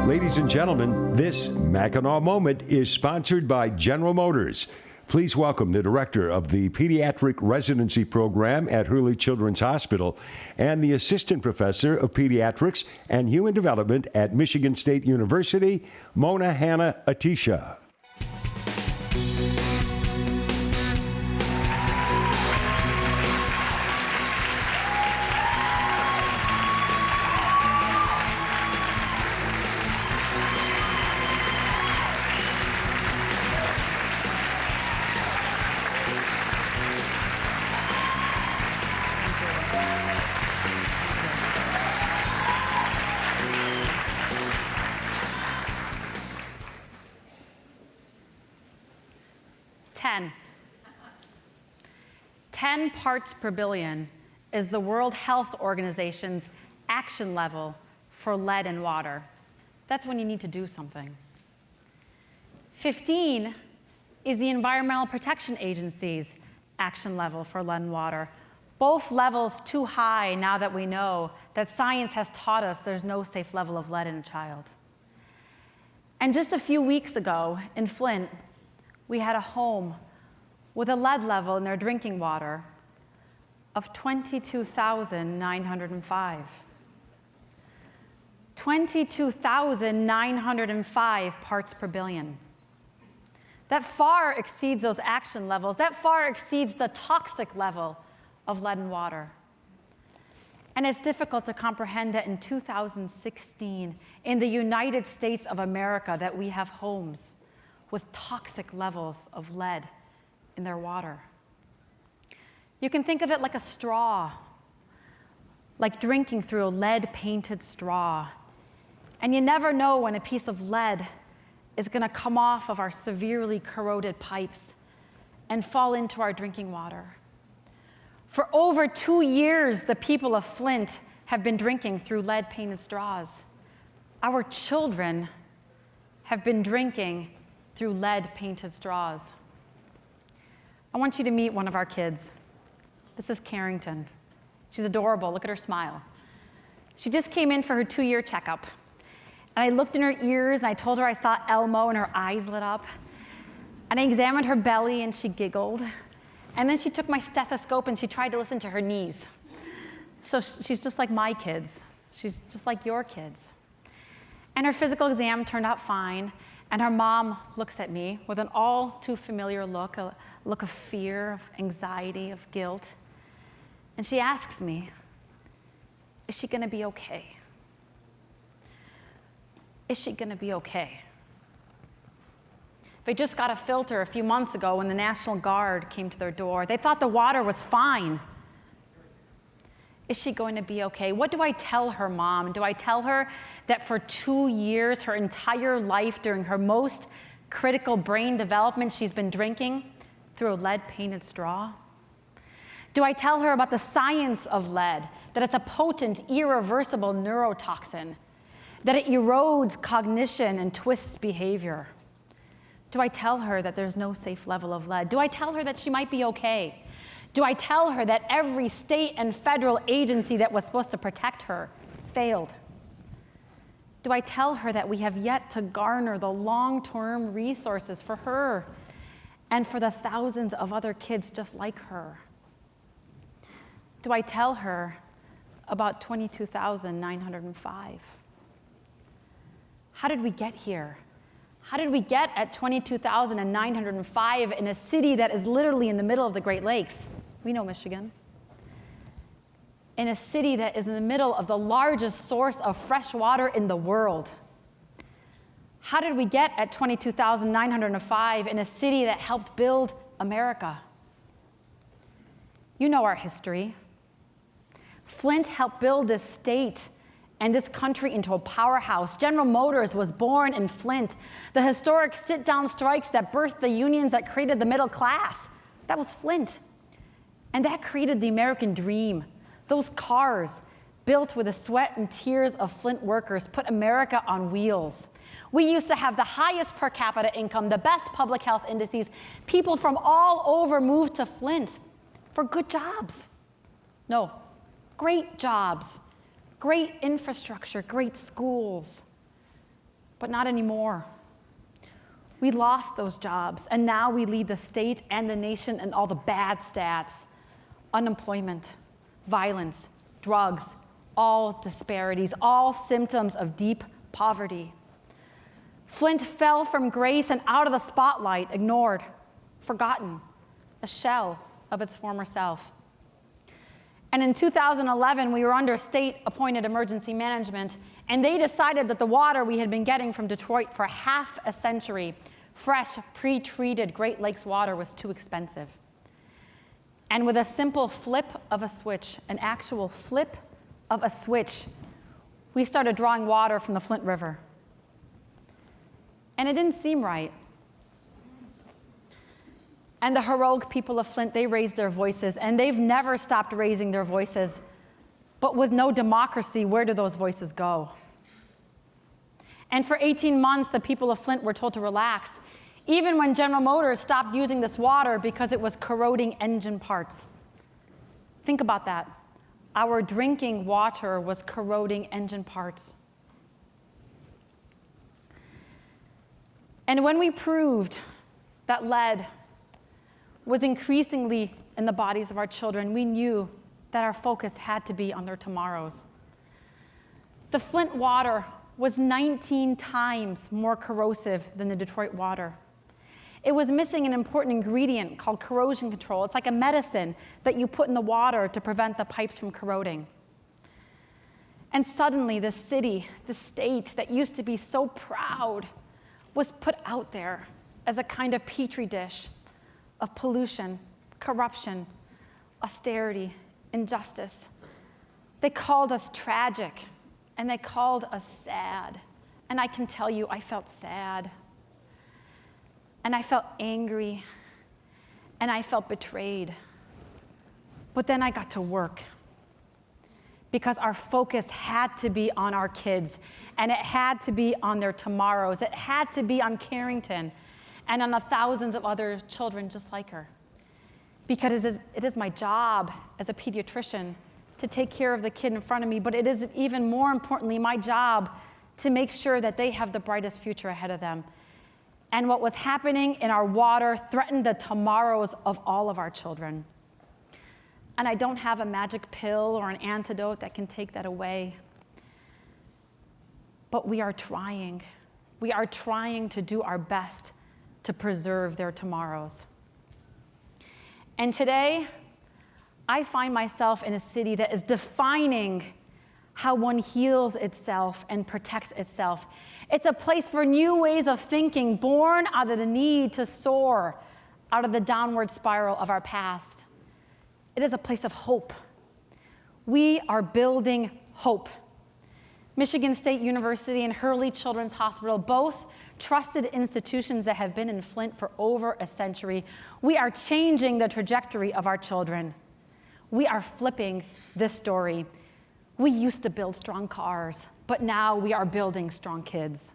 Ladies and gentlemen, this Mackinac Moment is sponsored by General Motors. Please welcome the director of the Pediatric Residency Program at Hurley Children's Hospital and the assistant professor of pediatrics and human development at Michigan State University, Mona Hanna-Attisha. Ten parts per billion is the World Health Organization's action level for lead in water. That's when you need to do something. 15 is the Environmental Protection Agency's action level for lead in water. Both levels too high now that we know that science has taught us there's no safe level of lead in a child. And just a few weeks ago in Flint, we had a home with a lead level in their drinking water of 22,905. 22,905 parts per billion. That far exceeds those action levels. That far exceeds the toxic level of lead in water. And it's difficult to comprehend that in 2016, in the United States of America, that we have homes with toxic levels of lead in their water. You can think of it like a straw, like drinking through a lead-painted straw. And you never know when a piece of lead is going to come off of our severely corroded pipes and fall into our drinking water. For over 2 years, the people of Flint have been drinking through lead-painted straws. Our children have been drinking through lead-painted straws. I want you to meet one of our kids. This is Carrington. She's adorable. Look at her smile. She just came in for her 2-year checkup. And I looked in her ears, and I told her I saw Elmo, and her eyes lit up. And I examined her belly, and she giggled. And then she took my stethoscope, and she tried to listen to her knees. So she's just like my kids. She's just like your kids. And her physical exam turned out fine. And her mom looks at me with an all too familiar look, a look of fear, of anxiety, of guilt. And she asks me, is she going to be okay? Is she going to be okay? They just got a filter a few months ago when the National Guard came to their door. They thought the water was fine. Is she going to be okay? What do I tell her, Mom? Do I tell her that for 2 years, her entire life, during her most critical brain development, she's been drinking through a lead-painted straw? Do I tell her about the science of lead, that it's a potent, irreversible neurotoxin, that it erodes cognition and twists behavior? Do I tell her that there's no safe level of lead? Do I tell her that she might be okay? Do I tell her that every state and federal agency that was supposed to protect her failed? Do I tell her that we have yet to garner the long-term resources for her and for the thousands of other kids just like her? Do I tell her about 22,905? How did we get here? How did we get at 22,905 in a city that is literally in the middle of the Great Lakes? We know Michigan. In a city that is in the middle of the largest source of fresh water in the world. How did we get at 22,905 in a city that helped build America? You know our history. Flint helped build this state and this country into a powerhouse. General Motors was born in Flint. The historic sit-down strikes that birthed the unions that created the middle class, that was Flint. And that created the American dream. Those cars, built with the sweat and tears of Flint workers, put America on wheels. We used to have the highest per capita income, the best public health indices. People from all over moved to Flint for good jobs. No, great jobs, great infrastructure, great schools. but not anymore. We lost those jobs, and now we lead the state and the nation in all the bad stats: unemployment, violence, drugs, all disparities, all symptoms of deep poverty. Flint fell from grace and out of the spotlight, ignored, forgotten, a shell of its former self. And in 2011, we were under state-appointed emergency management, and they decided that the water we had been getting from Detroit for half a century, fresh, pre-treated Great Lakes water, was too expensive. And with a simple flip of a switch, an actual flip of a switch, we started drawing water from the Flint River. And it didn't seem right. And the heroic people of Flint, they raised their voices, and they've never stopped raising their voices. But with no democracy, where do those voices go? And for 18 months, the people of Flint were told to relax, even when General Motors stopped using this water because it was corroding engine parts. Think about that. Our drinking water was corroding engine parts. And when we proved that lead was increasingly in the bodies of our children, we knew that our focus had to be on their tomorrows. The Flint water was 19 times more corrosive than the Detroit water. It was missing an important ingredient called corrosion control. It's like a medicine that you put in the water to prevent the pipes from corroding. And suddenly the city, the state that used to be so proud, was put out there as a kind of petri dish of pollution, corruption, austerity, injustice. They called us tragic, and they called us sad. And I can tell you, I felt sad. And I felt angry. And I felt betrayed. But then I got to work, because our focus had to be on our kids, and it had to be on their tomorrows. It had to be on Carrington and on the thousands of other children just like her. Because it is my job as a pediatrician to take care of the kid in front of me, but it is even more importantly my job to make sure that they have the brightest future ahead of them. And what was happening in our water threatened the tomorrows of all of our children. And I don't have a magic pill or an antidote that can take that away. But we are trying. We are trying to do our best to preserve their tomorrows. And today, I find myself in a city that is defining how one heals itself and protects itself. It's a place for new ways of thinking, born out of the need to soar out of the downward spiral of our past. It is a place of hope. We are building hope. Michigan State University and Hurley Children's Hospital, both trusted institutions that have been in Flint for over a century. We are changing the trajectory of our children. We are flipping this story. We used to build strong cars, but now we are building strong kids.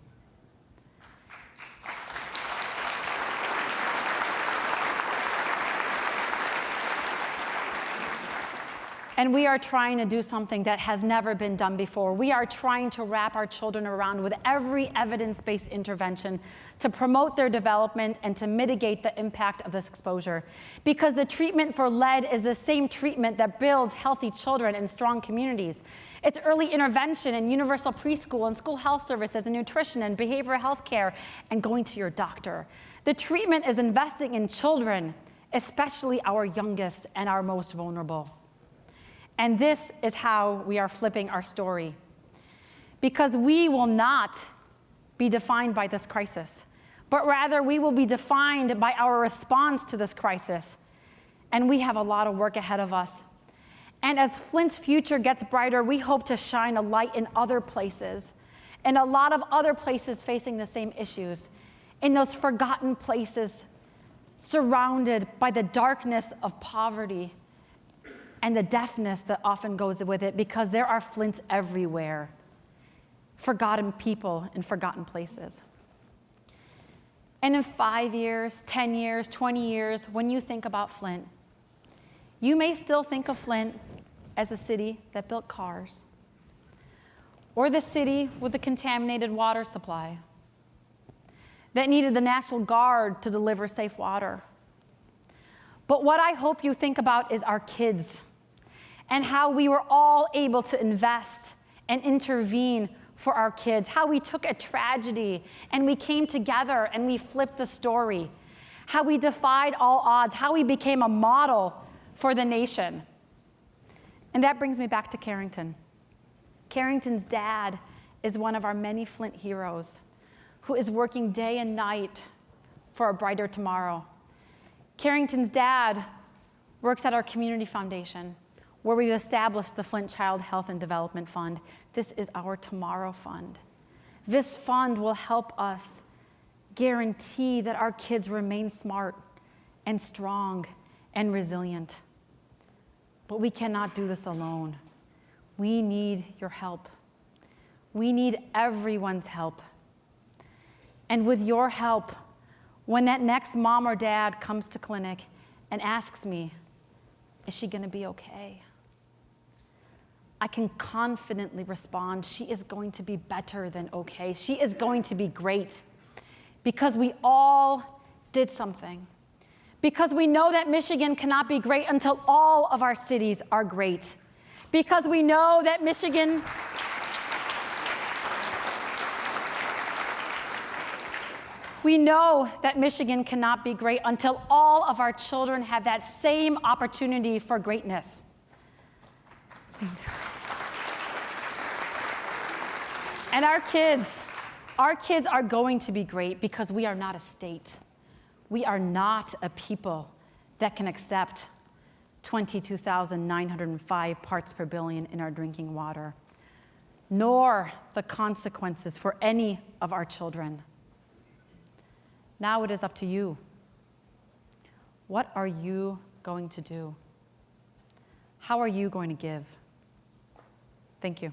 And we are trying to do something that has never been done before. We are trying to wrap our children around with every evidence-based intervention to promote their development and to mitigate the impact of this exposure. Because the treatment for lead is the same treatment that builds healthy children and strong communities. It's early intervention and universal preschool and school health services and nutrition and behavioral health care and going to your doctor. The treatment is investing in children, especially our youngest and our most vulnerable. And this is how we are flipping our story. Because we will not be defined by this crisis, but rather we will be defined by our response to this crisis. And we have a lot of work ahead of us. And as Flint's future gets brighter, we hope to shine a light in other places, and a lot of other places facing the same issues, in those forgotten places surrounded by the darkness of poverty and the deafness that often goes with it, because there are Flints everywhere, forgotten people in forgotten places. And in 5 years, 10 years, 20 years, when you think about Flint, you may still think of Flint as a city that built cars, or the city with a contaminated water supply, that needed the National Guard to deliver safe water. But what I hope you think about is our kids and how we were all able to invest and intervene for our kids, how we took a tragedy and we came together and we flipped the story, how we defied all odds, how we became a model for the nation. And that brings me back to Carrington. Carrington's dad is one of our many Flint heroes who is working day and night for a brighter tomorrow. Carrington's dad works at our community foundation, where we've established the Flint Child Health and Development Fund. This is our Tomorrow Fund. This fund will help us guarantee that our kids remain smart and strong and resilient. But we cannot do this alone. We need your help. We need everyone's help. And with your help, when that next mom or dad comes to clinic and asks me, is she going to be okay? I can confidently respond, she is going to be better than okay. She is going to be great. Because we all did something. Because we know that Michigan cannot be great until all of our cities are great. Because we know that Michigan cannot be great until all of our children have that same opportunity for greatness. And our kids are going to be great because we are not a state. We are not a people that can accept 22,905 parts per billion in our drinking water, nor the consequences for any of our children. Now it is up to you. What are you going to do? How are you going to give? Thank you.